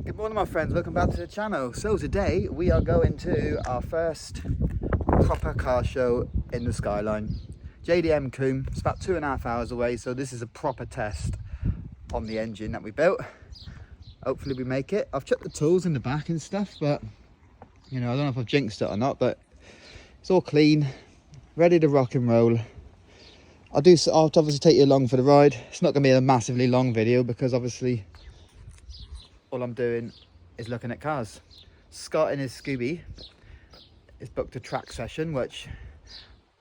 Good morning my friends, welcome back to the channel. So today we are going to our first proper car show in the Skyline. JDM Combe, it's about 2.5 hours away, so this is a proper test on the engine that we built. Hopefully we make it. I've chucked the tools in the back and stuff, but you know, I don't know if I've jinxed it or not, but it's all clean, ready to rock and roll. I'll obviously take you along for the ride. It's not going to be a massively long video because obviously all I'm doing is looking at cars. Scott in his Scooby has booked a track session, which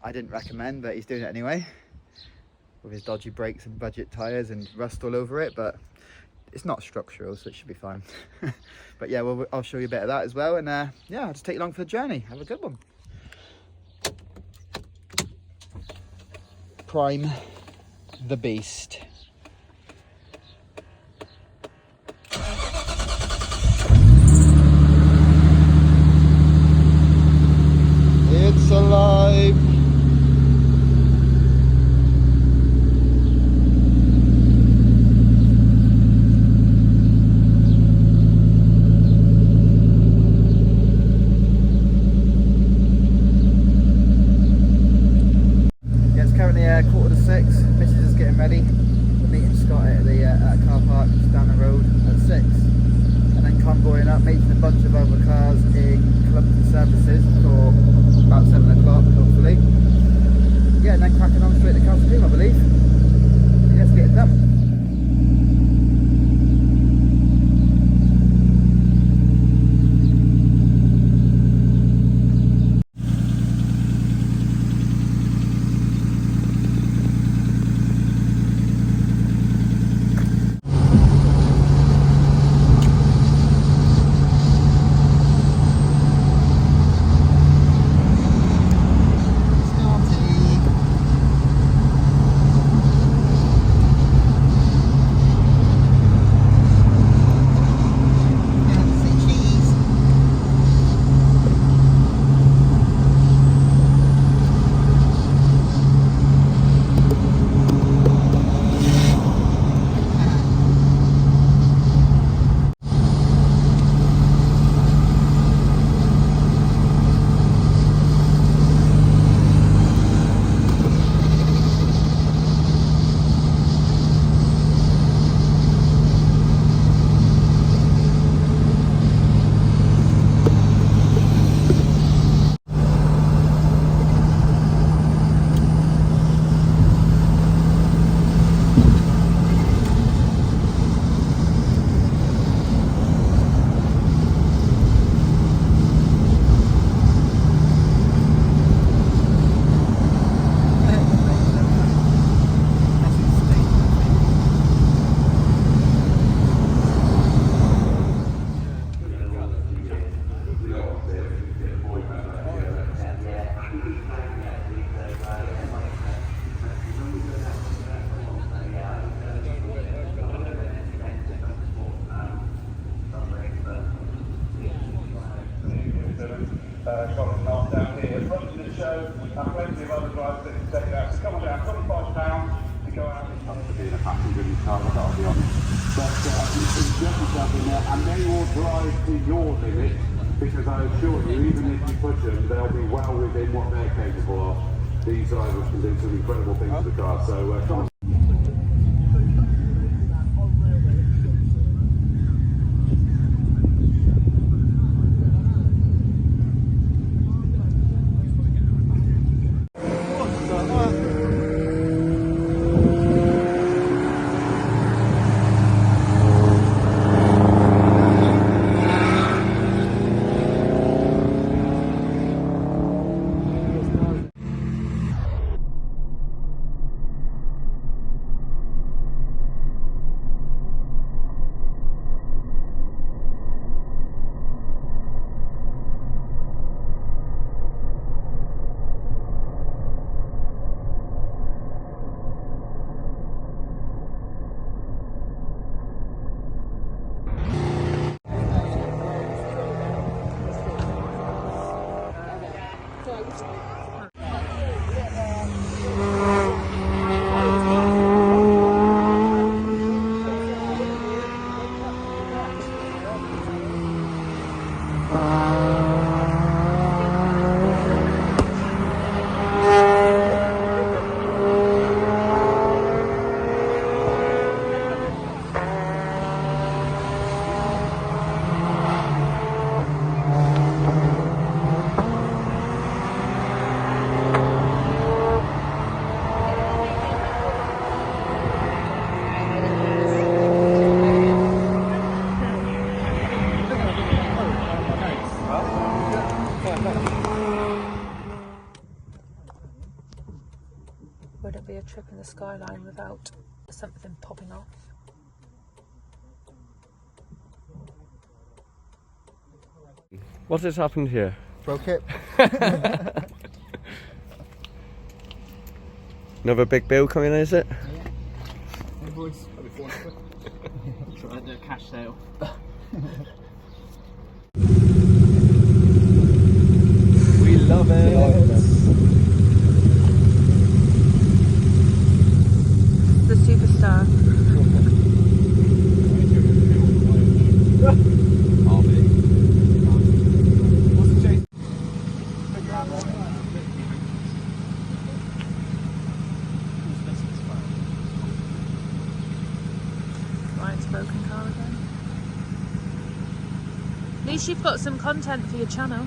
I didn't recommend, but he's doing it anyway with his dodgy brakes and budget tyres and rust all over it, but it's not structural, so it should be fine. But yeah, well, I'll show you a bit of that as well, and yeah, I'll just take you along for the journey. Have a good one. Prime the beast. It's alive. Yeah, it's currently 5:45. Mitch is just getting ready. We're meeting Scott at the car park just down the road at 6. And then convoying up, meeting a bunch of other cars in clubs and services for about 7 o'clock, hopefully. Yeah, and then cracking on straight to Castle Combe, I believe. Let's get it done. Down here, front of the show, and plenty of other drivers that can take it out. So come on down, £25 to go out. It's not to be in a passenger in car, I'll be honest. But you can jump yourself in there, and they will drive to your limit, because I assure you, even if you push them, they'll be well within what they're capable of. These drivers can do some incredible things to the car, so come on. trip in the Skyline without something popping off. What has happened here? Broke it. Another big bill coming in, is it? Yeah. Invoice. Try to do a cash sale. We love it. The superstar. Ryan's broken car again. At least you've got some content for your channel.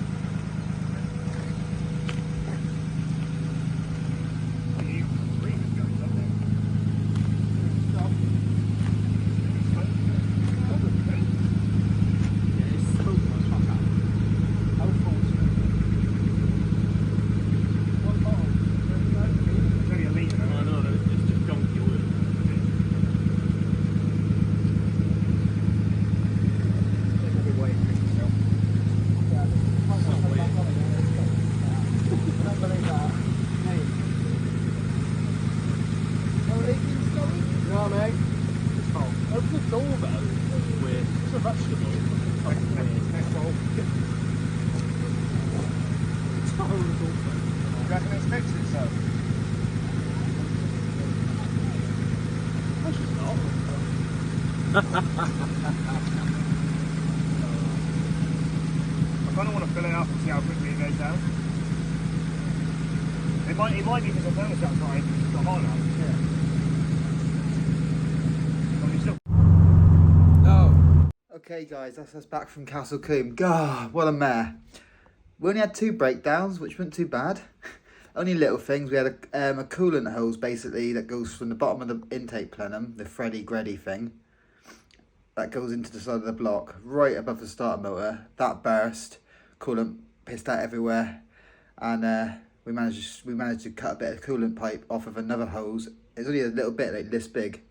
I kind of want to fill it up and see how quickly it goes down. It might be because I've noticed outside it's got hot enough. Yeah. Okay guys, that's us back from Castle Combe. God, what a mare. We only had 2 breakdowns, which weren't too bad. Only little things. We had a coolant hose basically that goes from the bottom of the intake plenum, the Freddy Greddy thing. That goes into the side of the block, right above the starter motor. That burst, coolant pissed out everywhere, and we managed to cut a bit of coolant pipe off of another hose. It's only a little bit, like this big,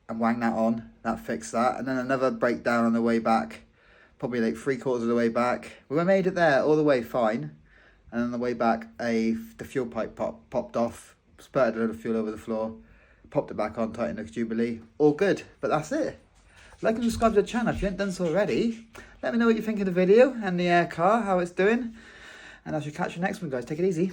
and wang that on. That fixed that, and then another breakdown on the way back, probably like 3/4 of the way back. We made it there all the way fine, and on the way back, the fuel pipe popped off, spurted a load of fuel over the floor, popped it back on, tightened the Jubilee. All good, but that's it. Like and subscribe to the channel if you haven't done so already. Let me know what you think of the video and the car, how it's doing. And I shall catch you next one, guys. Take it easy.